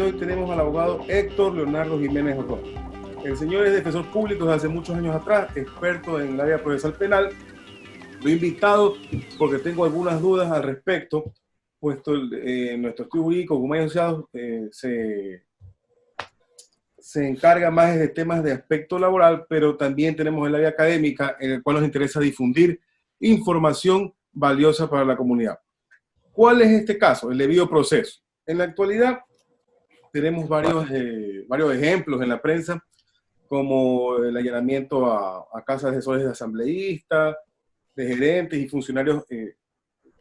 hoy tenemos al abogado Héctor Leonardo Jiménez Ordón. El señor es defensor público desde hace muchos años atrás, experto en el área procesal penal. Lo he invitado porque tengo algunas dudas al respecto, puesto nuestro estudio jurídico, como asociados, se encarga más de temas de aspecto laboral, pero también tenemos el área académica, en el cual nos interesa difundir información valiosa para la comunidad. ¿Cuál es este caso? El debido proceso. En la actualidad tenemos varios ejemplos en la prensa, como el allanamiento a casas de asesores de asambleístas, de gerentes y funcionarios,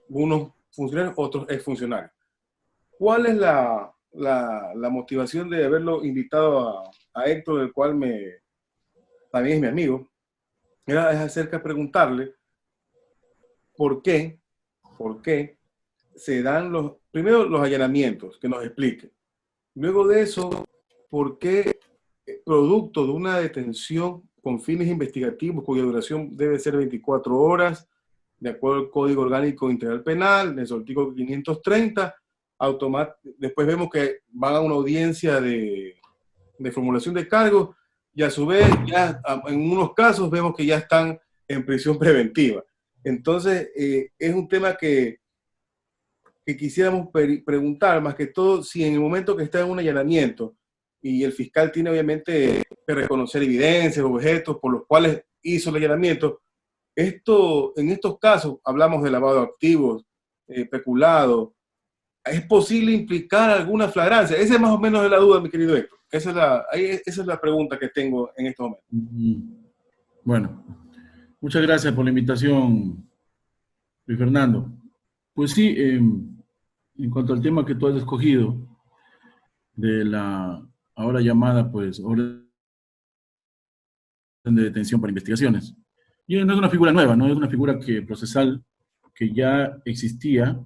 unos funcionarios, otros exfuncionarios. ¿Cuál es la motivación de haberlo invitado a Héctor, del cual también es mi amigo? Es acerca de preguntarle por qué se dan primero los allanamientos, que nos explique. Luego de eso, por qué, producto de una detención con fines investigativos, cuya duración debe ser 24 horas, de acuerdo al Código Orgánico Integral Penal, en su artículo 530, después vemos que van a una audiencia de formulación de cargos, y a su vez, ya en unos casos vemos que ya están en prisión preventiva. Entonces, es un tema que quisiéramos preguntar, más que todo, si en el momento que está en un allanamiento, y el fiscal tiene obviamente que reconocer evidencias, objetos por los cuales hizo el allanamiento, en estos casos, hablamos de lavado de activos, peculado, ¿es posible implicar alguna flagrancia? Esa es más o menos la duda, mi querido Héctor. Esa es la pregunta que tengo en estos momentos. Bueno, muchas gracias por la invitación, Luis Fernando. Pues sí, en cuanto al tema que tú has escogido, de la ahora llamada, pues, orden de detención para investigaciones, y no es una figura nueva, no es una figura procesal que ya existía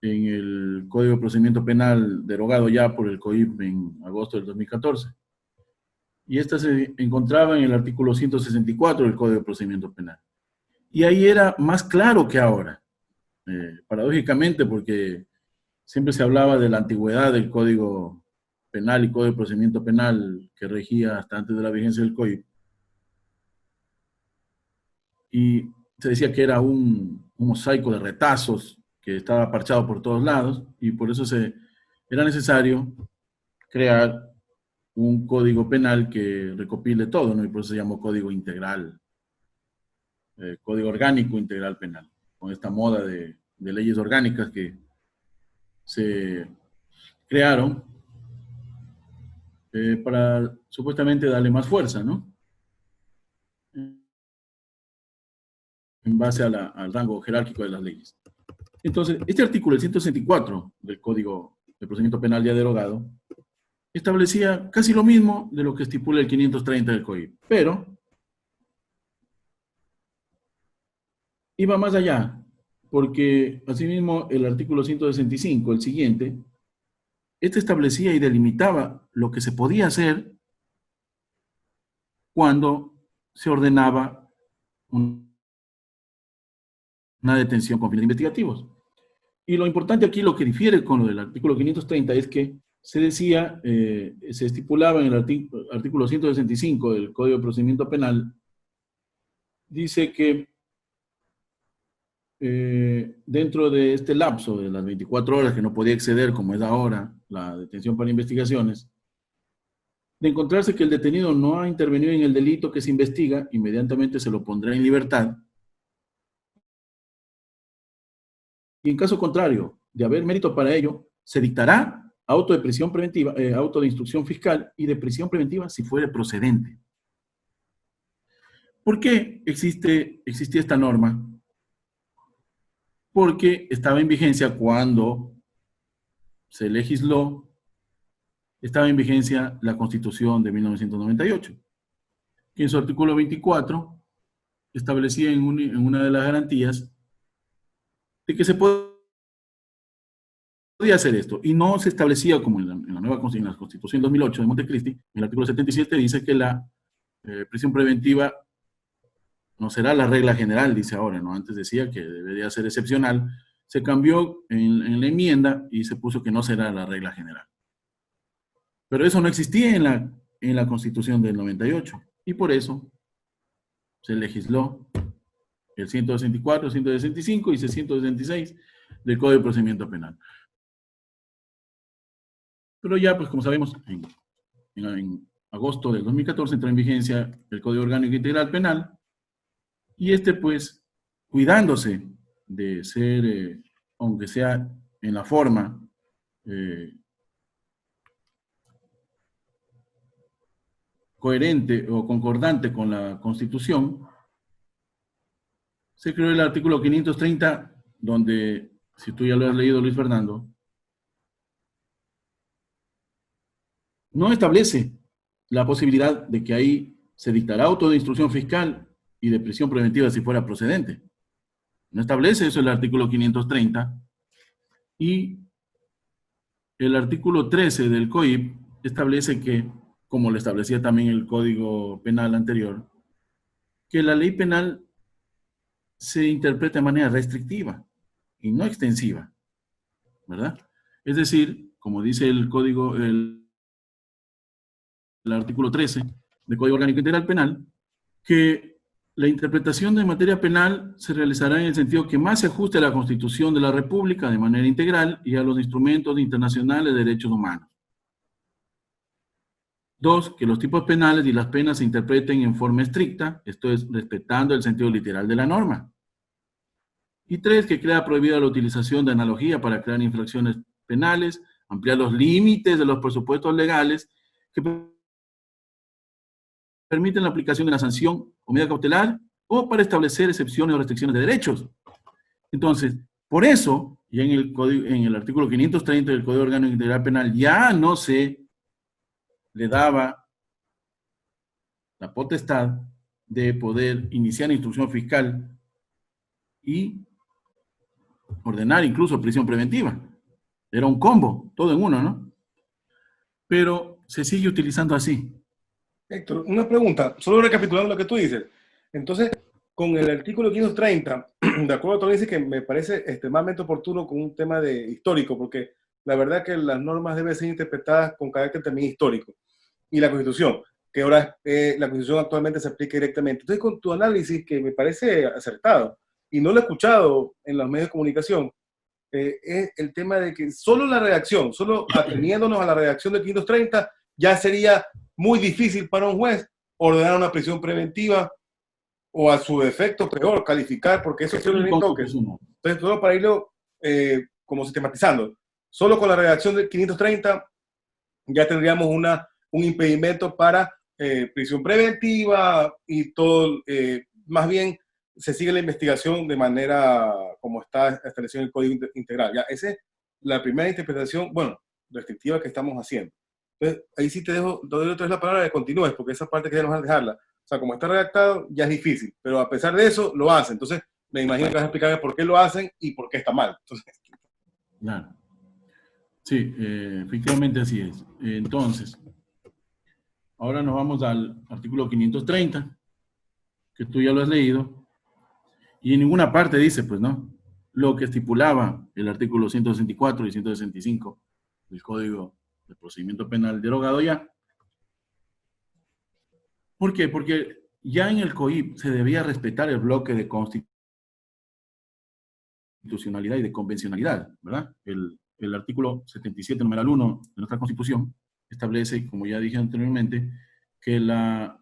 en el Código de Procedimiento Penal, derogado ya por el COIP en agosto del 2014. Y esta se encontraba en el artículo 164 del Código de Procedimiento Penal. Y ahí era más claro que ahora, paradójicamente, porque siempre se hablaba de la antigüedad del Código Penal y Código de Procedimiento Penal que regía hasta antes de la vigencia del COIP. Y se decía que era un mosaico de retazos que estaba parchado por todos lados, y por eso era necesario crear un código penal que recopile todo, ¿no? Y por eso se llamó Código Integral, Código Orgánico Integral Penal, con esta moda de leyes orgánicas que se crearon para supuestamente darle más fuerza, ¿no? En base al rango jerárquico de las leyes. Entonces, este artículo, el 164 del Código de Procedimiento Penal ya derogado, establecía casi lo mismo de lo que estipula el 530 del COIP, pero iba más allá, porque asimismo el artículo 165, el siguiente, este establecía y delimitaba lo que se podía hacer cuando se ordenaba una detención con fines investigativos. Y lo importante aquí, lo que difiere con lo del artículo 530, es que se decía, se estipulaba en el artículo 165 del Código de Procedimiento Penal, dice que dentro de este lapso de las 24 horas que no podía exceder, como es ahora, la detención para investigaciones, de encontrarse que el detenido no ha intervenido en el delito que se investiga, inmediatamente se lo pondrá en libertad. Y en caso contrario, de haber mérito para ello, se dictará auto de prisión preventiva, auto de instrucción fiscal y de prisión preventiva si fuere procedente. ¿Por qué existía esta norma? Porque estaba en vigencia cuando se legisló, estaba en vigencia la Constitución de 1998, que en su artículo 24 establecía en una de las garantías de que se podía hacer esto, y no se establecía como en la Constitución 2008 de Montecristi. En el artículo 77 dice que la prisión preventiva no será la regla general, dice ahora, ¿no? Antes decía que debería ser excepcional, se cambió en la enmienda y se puso que no será la regla general. Pero eso no existía en la Constitución del 98. Y por eso se legisló el 164, 165 y 666 del Código de Procedimiento Penal. Pero ya, pues como sabemos, en agosto del 2014 entró en vigencia el Código Orgánico Integral Penal y pues, cuidándose de ser, aunque sea en la forma, coherente o concordante con la Constitución, se creó el artículo 530, donde, si tú ya lo has leído, Luis Fernando, no establece la posibilidad de que ahí se dictará auto de instrucción fiscal y de prisión preventiva si fuera procedente. No establece eso el artículo 530 y el artículo 13 del COIP establece que, como lo establecía también el Código Penal anterior, que la ley penal se interpreta de manera restrictiva y no extensiva, ¿verdad? Es decir, como dice el código, el artículo 13 del Código Orgánico Integral Penal, que la interpretación de materia penal se realizará en el sentido que más se ajuste a la Constitución de la República de manera integral y a los instrumentos internacionales de derechos humanos. 2, que los tipos penales y las penas se interpreten en forma estricta, esto es, respetando el sentido literal de la norma. Y 3, que queda prohibida la utilización de analogía para crear infracciones penales, ampliar los límites de los presupuestos legales que permiten la aplicación de una sanción o medida cautelar o para establecer excepciones o restricciones de derechos. Entonces, por eso, ya en el artículo 530 del Código Orgánico Integral Penal ya no se le daba la potestad de poder iniciar instrucción fiscal y ordenar incluso prisión preventiva. Era un combo, todo en uno, ¿no? Pero se sigue utilizando así. Héctor, una pregunta, solo recapitulando lo que tú dices. Entonces, con el artículo 530, de acuerdo a todo dice que me parece extremadamente oportuno con un tema de histórico, porque la verdad que las normas deben ser interpretadas con carácter también histórico. Y la Constitución, que ahora la Constitución actualmente se aplica directamente. Entonces, con tu análisis, que me parece acertado, y no lo he escuchado en los medios de comunicación, es el tema de que solo la redacción, solo ateniéndonos a la redacción del 530, ya sería muy difícil para un juez ordenar una prisión preventiva o a su defecto peor, calificar, porque eso sí lo toques. Entonces, solo para irlo como sistematizando, solo con la redacción del 530 ya tendríamos un impedimento para prisión preventiva y todo, más bien se sigue la investigación de manera como está establecido en el Código Integral. Ya, esa es la primera interpretación, bueno, restrictiva que estamos haciendo. Entonces, ahí sí te doy otra vez la palabra de que continúes, porque esa parte que ya nos vas a dejarla. O sea, como está redactado, ya es difícil, pero a pesar de eso, lo hacen. Entonces, me imagino que vas a explicarme por qué lo hacen y por qué está mal. Entonces, claro. Sí, efectivamente así es. Entonces, ahora nos vamos al artículo 530, que tú ya lo has leído, y en ninguna parte dice, pues, ¿no? Lo que estipulaba el artículo 164 y 165 del Código de Procedimiento Penal derogado ya. ¿Por qué? Porque ya en el COIP se debía respetar el bloque de constitucionalidad y de convencionalidad, ¿verdad? El artículo 77, numeral 1 de nuestra Constitución establece, como ya dije anteriormente, que la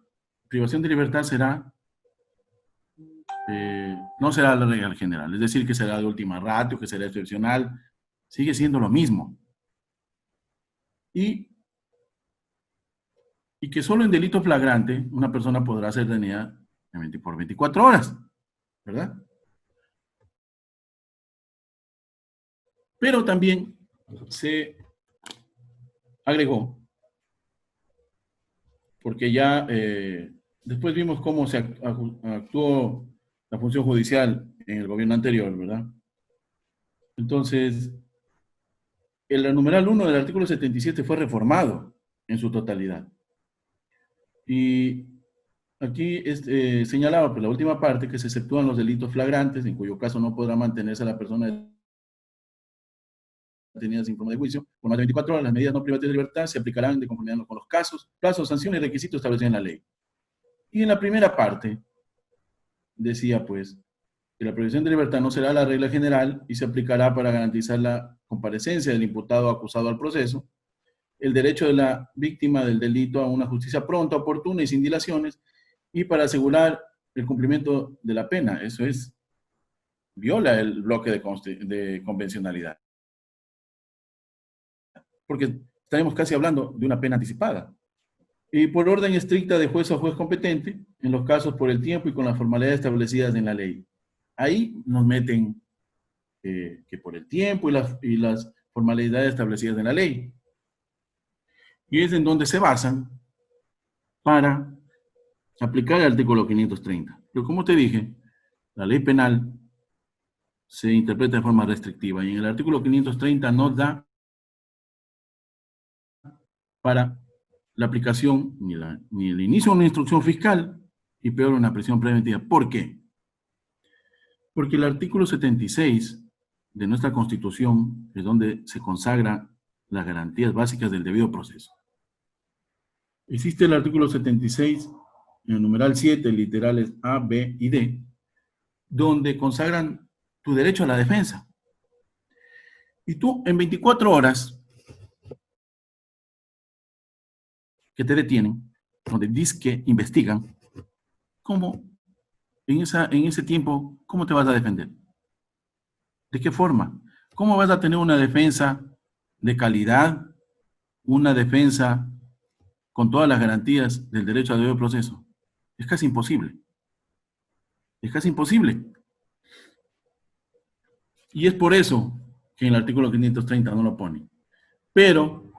privación de libertad será, no será la regla general, es decir, que será de última ratio, que será excepcional, sigue siendo lo mismo. Y que solo en delito flagrante una persona podrá ser detenida por 24 horas, ¿verdad? Pero también se agregó, porque ya después vimos cómo se actuó la función judicial en el gobierno anterior, ¿verdad? Entonces, el numeral 1 del artículo 77 fue reformado en su totalidad. Y aquí señalaba por la última parte que se exceptúan los delitos flagrantes, en cuyo caso no podrá mantenerse a la persona detenidas sin forma de juicio por más de 24 horas, las medidas no privativas de libertad se aplicarán de conformidad con los casos, plazos, sanciones y requisitos establecidos en la ley. Y en la primera parte decía, pues, que la prohibición de libertad no será la regla general y se aplicará para garantizar la comparecencia del imputado acusado al proceso, el derecho de la víctima del delito a una justicia pronta, oportuna y sin dilaciones, y para asegurar el cumplimiento de la pena. Eso es, viola el bloque de convencionalidad. Porque estaremos casi hablando de una pena anticipada. Y por orden estricta de juez o juez competente, en los casos por el tiempo y con las formalidades establecidas en la ley. Ahí nos meten que por el tiempo y las formalidades establecidas en la ley. Y es en donde se basan para aplicar el artículo 530. Pero como te dije, la ley penal se interpreta de forma restrictiva y en el artículo 530 no da para la aplicación ni el inicio de una instrucción fiscal y peor una prisión preventiva. ¿Por qué? Porque el artículo 76 de nuestra Constitución es donde se consagran las garantías básicas del debido proceso. Existe el artículo 76, en el numeral 7, literales A, B y D, donde consagran tu derecho a la defensa. Y tú en 24 horas que te detienen, donde dice que investigan, ¿cómo en ese tiempo, cómo te vas a defender? ¿De qué forma? ¿Cómo vas a tener una defensa de calidad, una defensa con todas las garantías del derecho al debido proceso? Es casi imposible. Es casi imposible. Y es por eso que en el artículo 530 no lo pone. Pero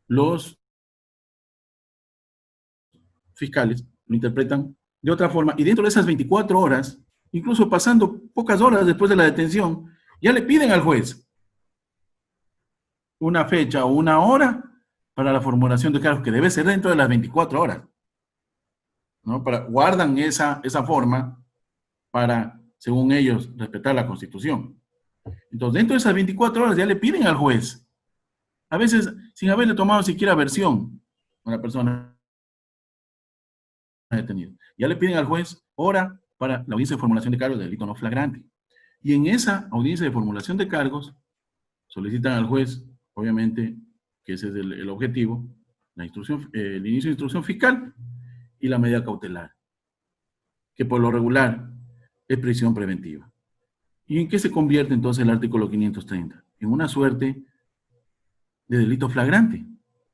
los fiscales lo interpretan de otra forma y dentro de esas 24 horas, incluso pasando pocas horas después de la detención, ya le piden al juez una fecha o una hora para la formulación de cargos, que debe ser dentro de las 24 horas. ¿No? Guardan esa forma para, según ellos, respetar la Constitución. Entonces, dentro de esas 24 horas ya le piden al juez, a veces sin haberle tomado siquiera versión a la persona detenida. Ya le piden al juez hora para la audiencia de formulación de cargos de delito no flagrante. Y en esa audiencia de formulación de cargos, solicitan al juez, obviamente, que ese es el objetivo, el inicio de instrucción fiscal y la medida cautelar, que por lo regular es prisión preventiva. ¿Y en qué se convierte entonces el artículo 530? En una suerte de delito flagrante,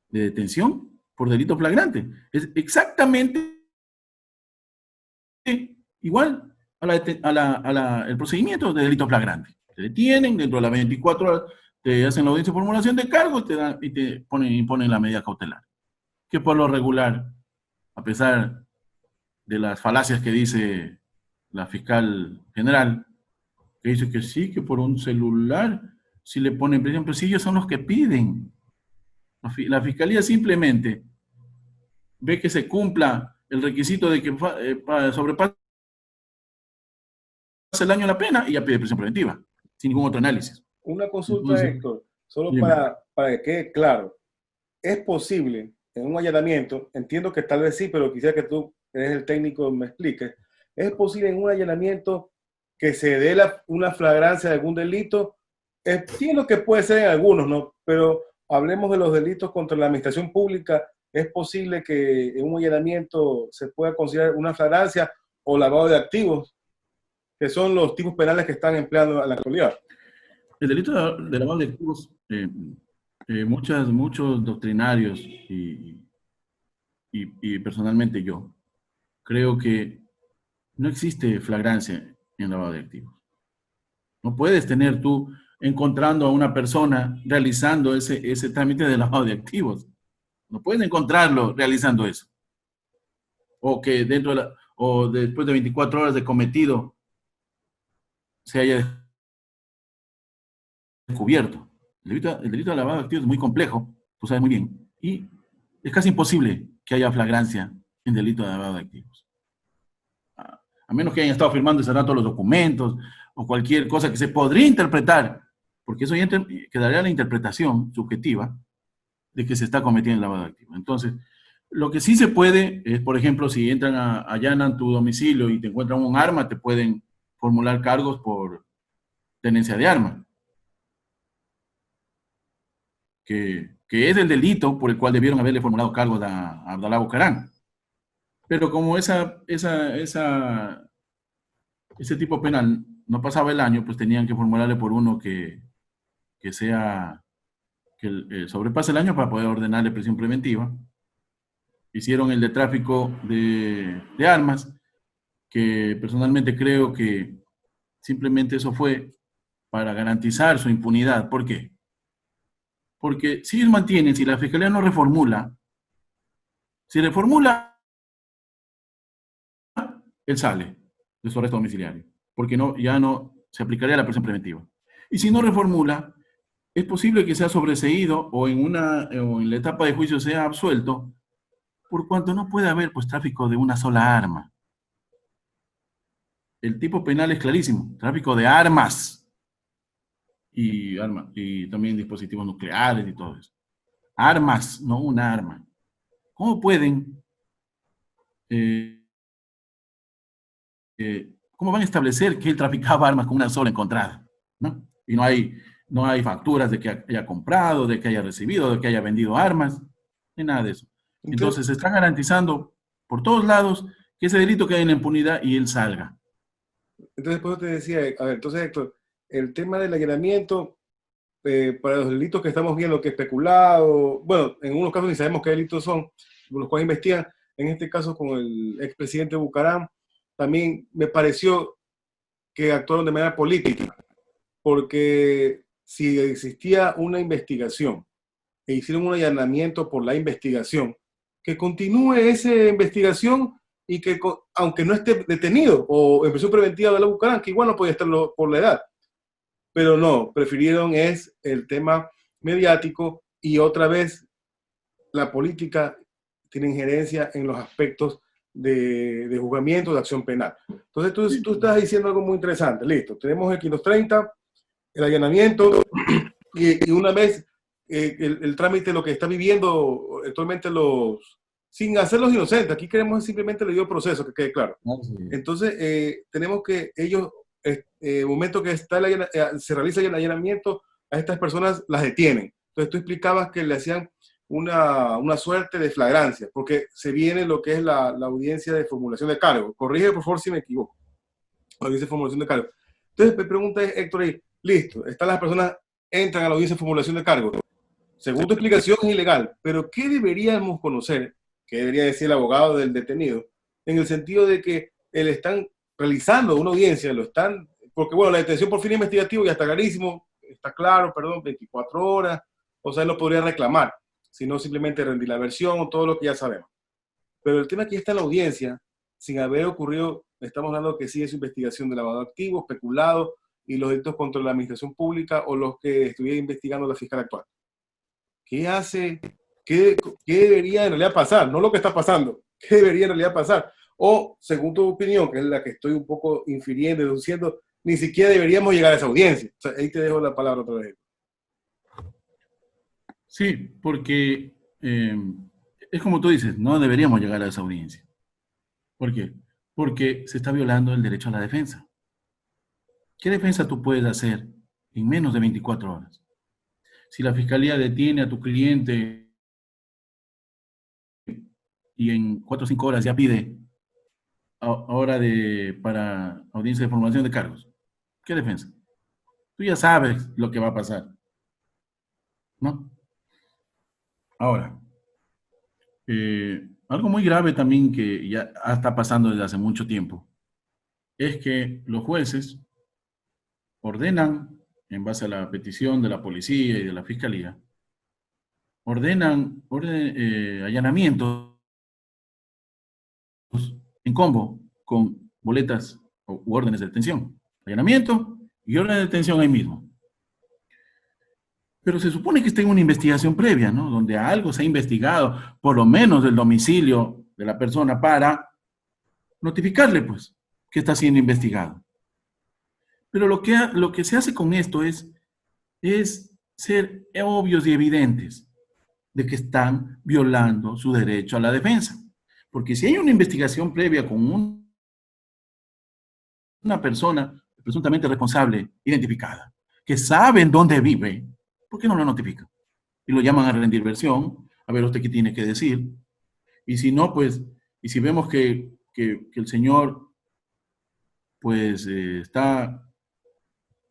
de detención por delito flagrante. Es exactamente igual el procedimiento de delito flagrante. Te detienen, dentro de las 24 horas te hacen la audiencia de formulación de cargo y te imponen la medida cautelar. Que por lo regular, a pesar de las falacias que dice la fiscal general, que dice que sí, que por un celular, si le ponen prisión, pero si ellos son los que piden. La fiscalía simplemente ve que se cumpla el requisito de que sobrepase el daño a la pena y ya pide prisión preventiva, sin ningún otro análisis. Una consulta, entonces, Héctor, solo para que quede claro. ¿Es posible en un allanamiento, entiendo que tal vez sí, pero quisiera que tú, que eres el técnico, me expliques, ¿es posible en un allanamiento que se dé una flagrancia de algún delito? Entiendo que puede ser en algunos, ¿no? Pero hablemos de los delitos contra la administración pública. ¿Es posible que en un allanamiento se pueda considerar una flagrancia o lavado de activos, que son los tipos penales que están empleando en la actualidad? El delito de lavado de activos, muchos doctrinarios y personalmente yo, creo que no existe flagrancia en lavado de activos. No puedes tener tú encontrando a una persona realizando ese trámite de lavado de activos. No puedes encontrarlo realizando eso. O que o después de 24 horas de cometido se haya descubierto. El delito de lavado de activos es muy complejo, tú sabes muy bien, y es casi imposible que haya flagrancia en delito de lavado de activos. A menos que hayan estado firmando ese rato los documentos o cualquier cosa que se podría interpretar porque eso ya quedaría la interpretación subjetiva de que se está cometiendo el lavado de activos. Entonces, lo que sí se puede es, por ejemplo, si entran allanan tu domicilio y te encuentran un arma, te pueden formular cargos por tenencia de arma, que es el delito por el cual debieron haberle formulado cargos a Abdalá Bucarán. Pero como ese tipo penal no pasaba el año, pues tenían que formularle por uno que sobrepase el año para poder ordenarle prisión preventiva. Hicieron el de tráfico de armas, que personalmente creo que simplemente eso fue para garantizar su impunidad. ¿Por qué? Porque si ellos mantienen, si la Fiscalía no reformula, si reformula, él sale de su arresto domiciliario, porque ya no se aplicaría la prisión preventiva. Y si no reformula, es posible que sea sobreseído o en la etapa de juicio sea absuelto, por cuanto no puede haber pues tráfico de una sola arma. El tipo penal es clarísimo, tráfico de armas y también dispositivos nucleares y todo eso. Armas, no una arma. ¿Cómo pueden, cómo van a establecer que él traficaba armas con una sola encontrada? ¿No? Y no hay facturas de que haya comprado, de que haya recibido, de que haya vendido armas, ni nada de eso. Entonces se están garantizando por todos lados que ese delito quede en la impunidad y él salga. Entonces, por eso te decía, a ver, entonces, Héctor, el tema del allanamiento, para los delitos que estamos viendo, que especulado, bueno, en unos casos ni sabemos qué delitos son, los cuales investigan, en este caso con el expresidente Bucaram, también me pareció que actuaron de manera política, porque si existía una investigación e hicieron un allanamiento por la investigación, que continúe esa investigación y que, aunque no esté detenido o en prisión preventiva de la Bucaram, que igual no podía estarlo por la edad, pero no, prefirieron es el tema mediático y otra vez la política tiene injerencia en los aspectos de juzgamiento, de acción penal. Entonces tú estás diciendo algo muy interesante, listo, tenemos el 530, el allanamiento y una vez el trámite, lo que está viviendo actualmente sin hacerlos inocentes, aquí queremos simplemente el debido proceso, que quede claro. Entonces tenemos que ellos, momento que se realiza el allanamiento, a estas personas las detienen. Entonces tú explicabas que le hacían una suerte de flagrancia, porque se viene lo que es la audiencia de formulación de cargo. Corrige por favor si me equivoco. La audiencia de formulación de cargo. Entonces me pregunta Héctor ahí, listo, están las personas, entran a la audiencia de formulación de cargo. Según tu explicación es ilegal, pero ¿qué deberíamos conocer? ¿Qué debería decir el abogado del detenido? En el sentido de que le están realizando una audiencia, porque bueno, la detención por fin investigativo ya está clarísimo, está claro, perdón, 24 horas, o sea, él no podría reclamar, sino simplemente rendir la versión o todo lo que ya sabemos. Pero el tema aquí está en la audiencia, sin haber ocurrido, estamos hablando que sigue su investigación de lavado de activos, peculado y los delitos contra la administración pública o los que estuviera investigando la fiscal actual. ¿Qué hace? ¿Qué debería en realidad pasar? No lo que está pasando. ¿Qué debería en realidad pasar? O, según tu opinión, que es la que estoy un poco infiriendo, deduciendo, ni siquiera deberíamos llegar a esa audiencia. O sea, ahí te dejo la palabra otra vez. Sí, porque es como tú dices, no deberíamos llegar a esa audiencia. ¿Por qué? Porque se está violando el derecho a la defensa. ¿Qué defensa tú puedes hacer en menos de 24 horas? Si la fiscalía detiene a tu cliente y en 4 o 5 horas ya pide ahora para audiencia de formulación de cargos, ¿qué defensa? Tú ya sabes lo que va a pasar, ¿no? Ahora, algo muy grave también que ya está pasando desde hace mucho tiempo es que los jueces ordenan, en base a la petición de la policía y de la fiscalía, ordenan allanamientos en combo con boletas u órdenes de detención. Allanamiento y orden de detención ahí mismo. Pero se supone que está en una investigación previa, ¿no? Donde algo se ha investigado, por lo menos del domicilio de la persona, para notificarle, pues, que está siendo investigado. Pero lo que se hace con esto es es ser obvios y evidentes de que están violando su derecho a la defensa. Porque si hay una investigación previa con una persona presuntamente responsable, identificada, que saben dónde vive, ¿por qué no lo notifican? Y lo llaman a rendir versión, a ver usted qué tiene que decir. Y si no, pues, y si vemos que el señor, pues, está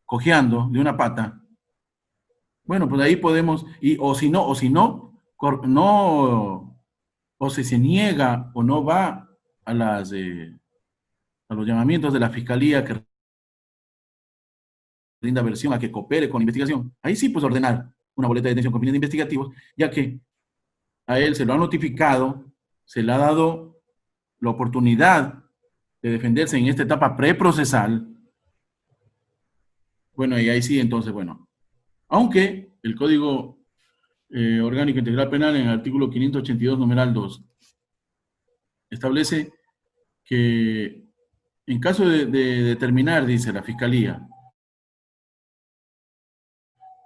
cojeando de una pata, bueno, pues ahí podemos, y, no, o si se niega o no va a a los llamamientos de la fiscalía que rinda versión, a que coopere con la investigación, ahí sí pues ordenar una boleta de detención con fines investigativos, ya que a él se lo ha notificado, se le ha dado la oportunidad de defenderse en esta etapa preprocesal. Bueno, y ahí sí, entonces, bueno, aunque el Código Orgánico Integral Penal en el artículo 582, numeral 2, establece que en caso de determinar, dice la Fiscalía,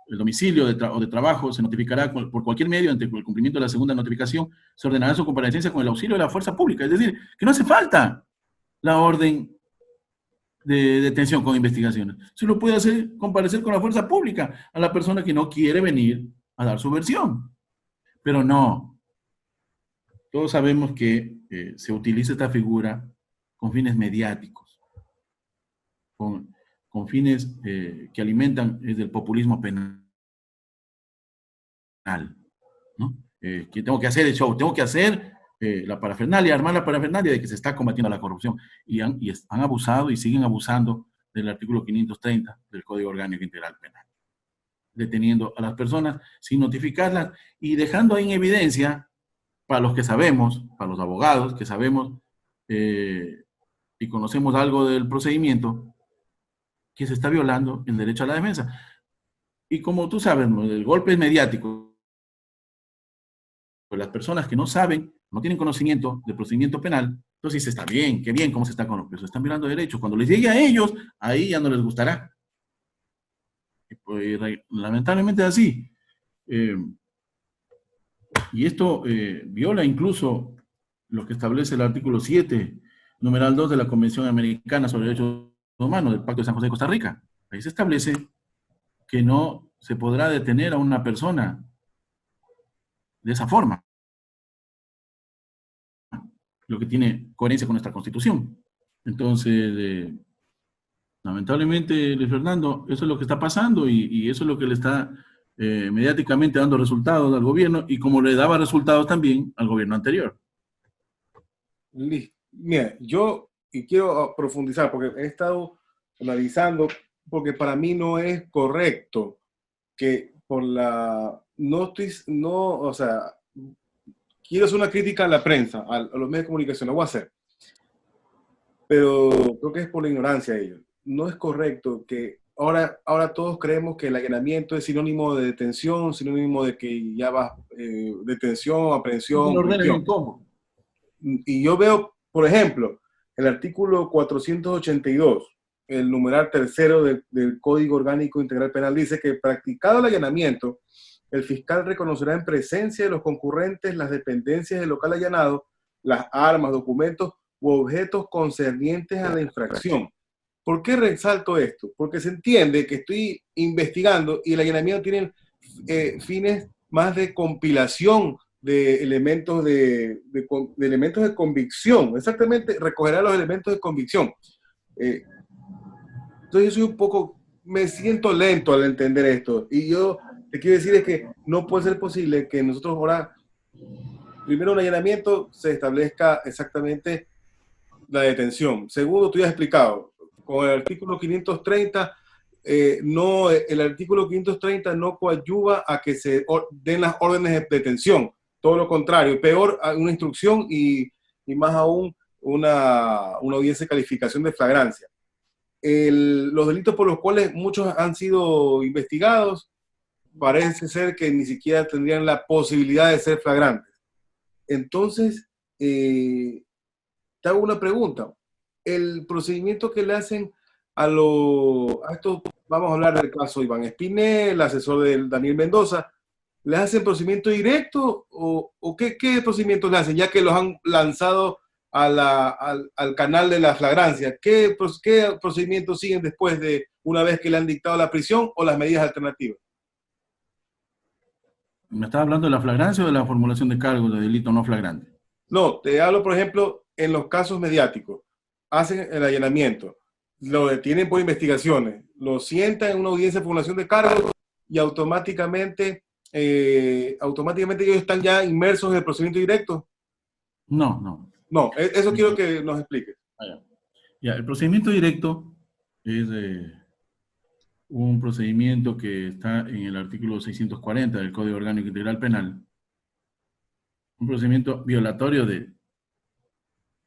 el domicilio o de trabajo, se notificará por cualquier medio ante el cumplimiento de la segunda notificación, se ordenará su comparecencia con el auxilio de la fuerza pública. Es decir, que no hace falta la orden de detención con investigaciones. Se lo puede hacer comparecer con la fuerza pública a la persona que no quiere venir a dar su versión. Pero no, todos sabemos que se utiliza esta figura con fines mediáticos, con, con fines que alimentan desde el populismo penal, ¿no? Que tengo que hacer el show, tengo que hacer la parafernalia, armar la parafernalia de que se está combatiendo la corrupción. Han abusado y siguen abusando del artículo 530 del Código Orgánico Integral Penal, deteniendo a las personas sin notificarlas y dejando en evidencia, para los que sabemos, para los abogados que sabemos y conocemos algo del procedimiento, que se está violando el derecho a la defensa. Y como tú sabes, el golpe es mediático. Pues las personas que no saben, no tienen conocimiento del procedimiento penal, entonces está bien, qué bien cómo se está con los presos, están violando derechos. Cuando les llegue a ellos, ahí ya no les gustará. Y pues, lamentablemente es así. Eh, y esto viola incluso lo que establece el artículo 7, numeral 2 de la Convención Americana sobre Derechos Humanos del Pacto de San José de Costa Rica. Ahí se establece que no se podrá detener a una persona de esa forma, lo que tiene coherencia con nuestra Constitución. Entonces, lamentablemente, Luis Fernando, eso es lo que está pasando y eso es lo que le está mediáticamente dando resultados al gobierno y como le daba resultados también al gobierno anterior. Mira, yo y quiero profundizar porque he estado analizando, porque para mí no es correcto que por la, no estoy, no, o sea, quiero hacer una crítica a la prensa, a los medios de comunicación, lo voy a hacer, pero creo que es por la ignorancia de ellos. No es correcto que ahora todos creemos que el allanamiento es sinónimo de detención, sinónimo de que ya va detención, No te lo aprehensión, ordenen prisión. en cómo. Y yo veo, por ejemplo, el artículo 482, el numeral tercero del Código Orgánico Integral Penal, dice que practicado el allanamiento, el fiscal reconocerá en presencia de los concurrentes las dependencias del local allanado, las armas, documentos u objetos concernientes a la infracción. ¿Por qué resalto esto? Porque se entiende que estoy investigando y el allanamiento tiene fines más de compilación de elementos de elementos de convicción. Exactamente, recogerá los elementos de convicción. Entonces yo soy un poco, me siento lento al entender esto. Y yo te quiero decir es que no puede ser posible que nosotros ahora, primero un allanamiento, se establezca exactamente la detención. Segundo, tú ya has explicado, con el artículo 530, no, el artículo 530 no coadyuva a que se den las órdenes de detención. Todo lo contrario, peor, una instrucción y más aún una audiencia de calificación de flagrancia. Los delitos por los cuales muchos han sido investigados parece ser que ni siquiera tendrían la posibilidad de ser flagrantes. Entonces, te hago una pregunta. El procedimiento que le hacen a estos vamos a hablar del caso Iván Espinel, asesor de Daniel Mendoza. ¿Les hacen procedimiento directo o qué procedimientos le hacen, ya que los han lanzado al canal de la flagrancia? ¿Qué procedimientos siguen después de una vez que le han dictado la prisión o las medidas alternativas? ¿Me estás hablando de la flagrancia o de la formulación de cargos de delito no flagrante? No, te hablo, por ejemplo, en los casos mediáticos. Hacen el allanamiento, lo detienen por investigaciones, lo sientan en una audiencia de formulación de cargos y automáticamente ellos están ya inmersos en el procedimiento directo. No, no. No, eso quiero que nos expliques. Ya, el procedimiento directo es un procedimiento que está en el artículo 640 del Código Orgánico Integral Penal. Un procedimiento violatorio de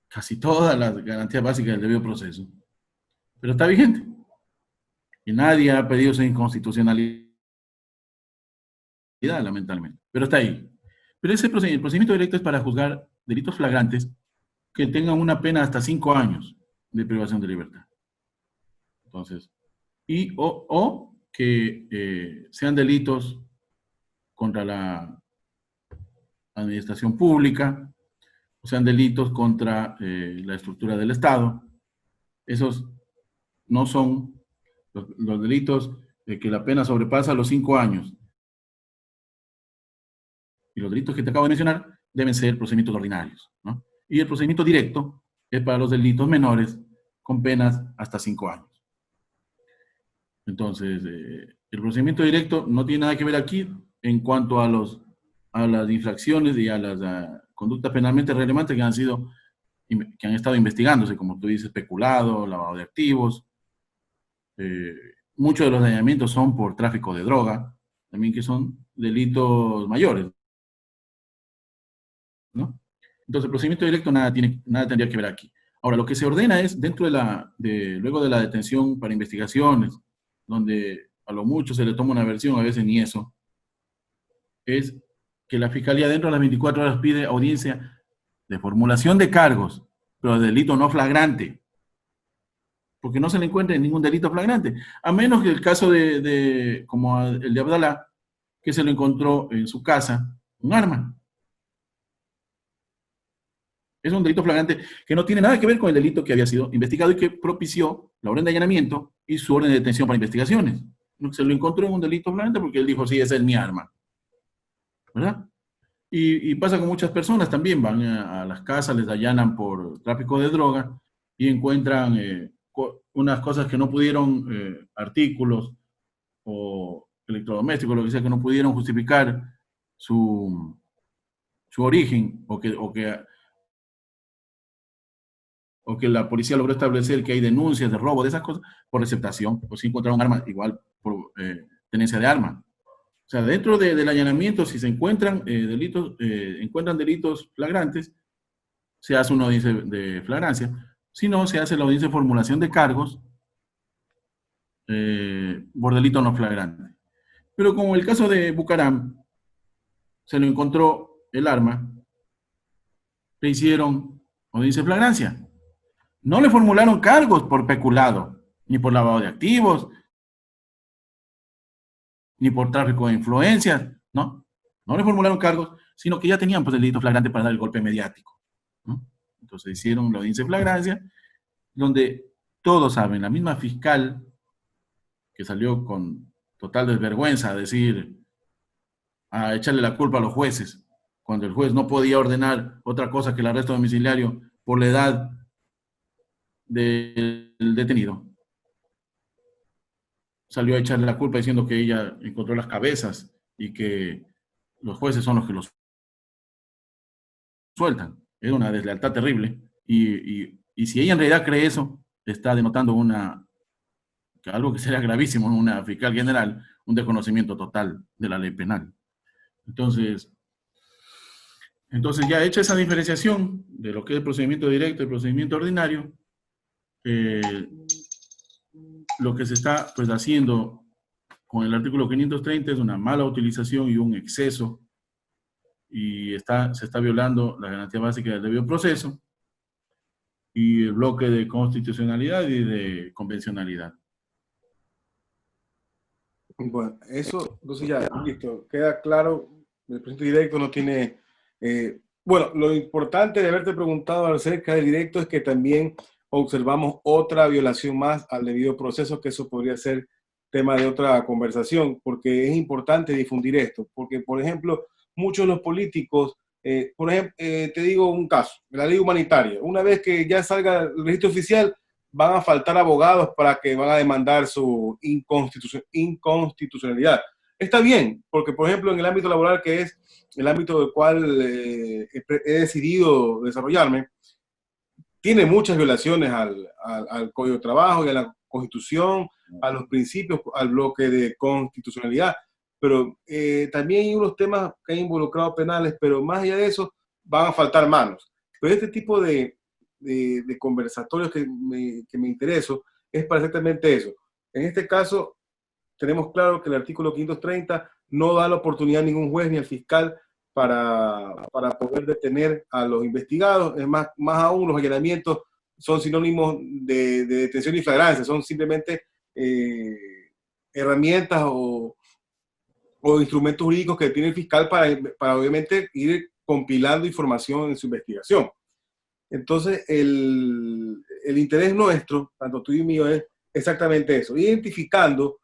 casi todas las garantías básicas del debido proceso. Pero está vigente. Y nadie ha pedido su inconstitucionalidad, lamentablemente. Pero está ahí. Pero el procedimiento directo es para juzgar delitos flagrantes que tengan una pena hasta 5 años de privación de libertad. Entonces, o que sean delitos contra la administración pública, o sean delitos contra la estructura del Estado. Esos no son los delitos que la pena sobrepasa los 5 años. Y los delitos que te acabo de mencionar deben ser procedimientos ordinarios, ¿no? Y el procedimiento directo es para los delitos menores con penas hasta 5 años. Entonces, el procedimiento directo no tiene nada que ver aquí en cuanto a las infracciones y a las conductas penalmente relevantes que han estado investigándose, como tú dices, peculado, lavado de activos. Muchos de los allanamientos son por tráfico de droga, también que son delitos mayores, ¿no? Entonces, el procedimiento directo nada tendría que ver aquí. Ahora, lo que se ordena es, luego de la detención para investigaciones, donde a lo mucho se le toma una versión, a veces ni eso, es que la Fiscalía dentro de las 24 horas pide audiencia de formulación de cargos, pero de delito no flagrante, porque no se le encuentra ningún delito flagrante, a menos que el caso como el de Abdalá, que se le encontró en su casa un arma. Es un delito flagrante que no tiene nada que ver con el delito que había sido investigado y que propició la orden de allanamiento y su orden de detención para investigaciones. Se lo encontró en un delito flagrante porque él dijo, sí, esa es mi arma, ¿verdad? Y pasa con muchas personas también, van a las casas, les allanan por tráfico de droga y encuentran unas cosas que no pudieron, artículos o electrodomésticos, lo que sea, que no pudieron justificar su origen o que la policía logró establecer que hay denuncias de robo, de esas cosas, por receptación, o si encontraron armas, igual por tenencia de armas. O sea, dentro del allanamiento, si se encuentran delitos flagrantes, se hace una audiencia de flagrancia. Si no, se hace la audiencia de formulación de cargos por delito no flagrante. Pero como el caso de Bucaram, se lo encontró el arma, le hicieron audiencia de flagrancia. No le formularon cargos por peculado, ni por lavado de activos, ni por tráfico de influencias, ¿no? No le formularon cargos, sino que ya tenían pues el delito flagrante para dar el golpe mediático, ¿no? Entonces hicieron la audiencia de flagrancia, donde todos saben, la misma fiscal que salió con total desvergüenza a decir, a echarle la culpa a los jueces, cuando el juez no podía ordenar otra cosa que el arresto domiciliario por la edad del detenido. Salió a echarle la culpa diciendo que ella encontró las cabezas y que los jueces son los que los sueltan. Es una deslealtad terrible. Y si ella en realidad cree eso, está denotando algo que sería gravísimo en una fiscal general, un desconocimiento total de la ley penal. Entonces ya hecha esa diferenciación de lo que es el procedimiento directo y el procedimiento ordinario, lo que se está pues haciendo con el artículo 530 es una mala utilización y un exceso, y se está violando la garantía básica del debido proceso y el bloque de constitucionalidad y de convencionalidad. Bueno, eso, entonces ya, listo, queda claro, el presidente directo no tiene... bueno, lo importante de haberte preguntado acerca del directo es que también observamos otra violación más al debido proceso, que eso podría ser tema de otra conversación, porque es importante difundir esto, porque, por ejemplo, muchos de los políticos, por ejemplo, te digo un caso, la ley humanitaria, una vez que ya salga el registro oficial, van a faltar abogados para que van a demandar su inconstitucionalidad. Está bien, porque por ejemplo en el ámbito laboral, que es el ámbito del cual he decidido desarrollarme, tiene muchas violaciones al Código de Trabajo y a la Constitución, a los principios, al bloque de constitucionalidad, pero también hay unos temas que han involucrado penales, pero más allá de eso van a faltar manos. Pero este tipo de conversatorios que me intereso es para exactamente eso. En este caso, tenemos claro que el artículo 530 no da la oportunidad a ningún juez ni al fiscal para poder detener a los investigados. Es más aún, los allanamientos son sinónimos de detención y flagrancia, son simplemente herramientas o instrumentos jurídicos que tiene el fiscal para obviamente ir compilando información en su investigación. Entonces, el interés nuestro, tanto tú y mío, es exactamente eso, identificando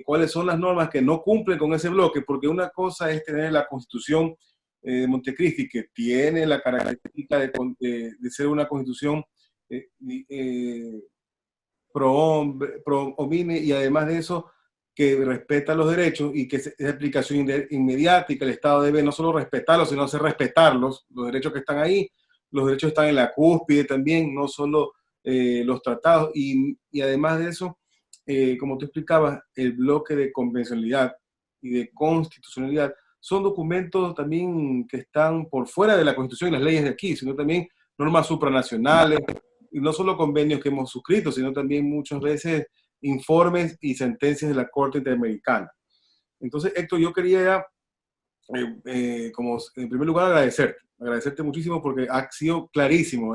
cuáles son las normas que no cumplen con ese bloque, porque una cosa es tener la Constitución de Montecristi, que tiene la característica de ser una Constitución eh, eh, pro homine, y además de eso, que respeta los derechos y que es de aplicación inmediata, y que el Estado debe no solo respetarlos, sino hacer respetarlos, los derechos que están ahí. Los derechos están en la cúspide también, no solo los tratados, y además de eso, como tú explicabas, el bloque de convencionalidad y de constitucionalidad son documentos también que están por fuera de la Constitución y las leyes de aquí, sino también normas supranacionales, y no solo convenios que hemos suscrito, sino también muchas veces informes y sentencias de la Corte Interamericana. Entonces, Héctor, yo quería como en primer lugar agradecerte muchísimo, porque ha sido clarísimo,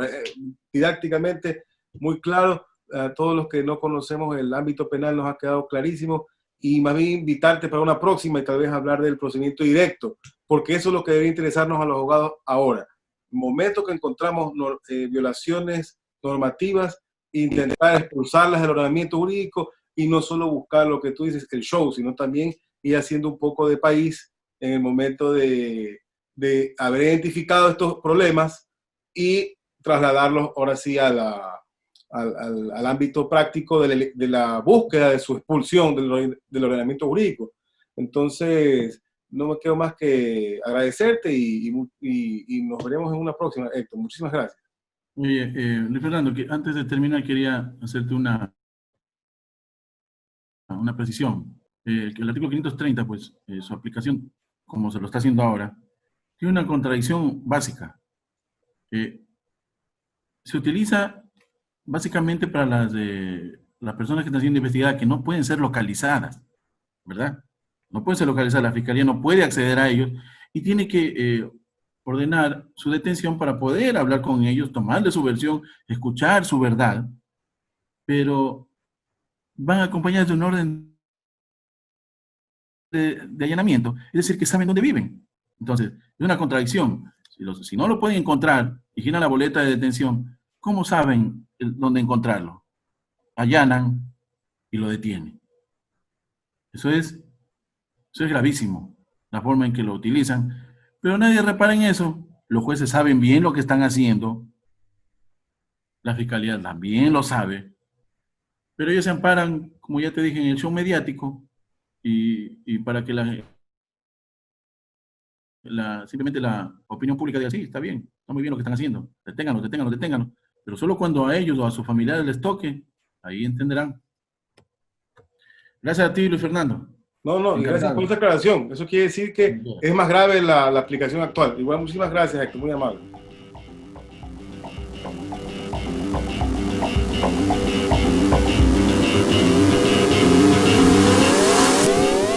didácticamente muy claro. A todos los que no conocemos el ámbito penal nos ha quedado clarísimo, y más bien invitarte para una próxima y tal vez hablar del procedimiento directo, porque eso es lo que debe interesarnos a los abogados ahora. En el momento que encontramos violaciones normativas, intentar expulsarlas del ordenamiento jurídico, y no solo buscar lo que tú dices, el show, sino también ir haciendo un poco de país en el momento de haber identificado estos problemas y trasladarlos ahora sí al ámbito práctico de la búsqueda de su expulsión del ordenamiento jurídico. Entonces, no me quedo más que agradecerte, y nos veremos en una próxima, Héctor. Muchísimas gracias. Oye, Luis Fernando, que antes de terminar quería hacerte una precisión. Que el artículo 530, pues, su aplicación, como se lo está haciendo ahora, tiene una contradicción básica. Se utiliza básicamente para las personas que están siendo investigadas, que no pueden ser localizadas, ¿verdad? No pueden ser localizadas, la Fiscalía no puede acceder a ellos y tiene que ordenar su detención para poder hablar con ellos, tomarle su versión, escuchar su verdad, pero van acompañados de un orden de allanamiento, es decir, que saben dónde viven. Entonces, es una contradicción. Si no lo pueden encontrar y giran la boleta de detención, ¿cómo saben dónde encontrarlo? Allanan y lo detienen. Eso es gravísimo, la forma en que lo utilizan. Pero nadie repara en eso. Los jueces saben bien lo que están haciendo. La fiscalía también lo sabe. Pero ellos se amparan, como ya te dije, en el show mediático, y para que simplemente la opinión pública diga, sí, está bien, está muy bien lo que están haciendo, deténganlo, deténganlo, deténganlo. Pero solo cuando a ellos o a sus familiares les toque, ahí entenderán. Gracias a ti, Luis Fernando. No, gracias por esta aclaración. Eso quiere decir que es más grave la aplicación actual. Igual, muchísimas gracias, Héctor, muy amable.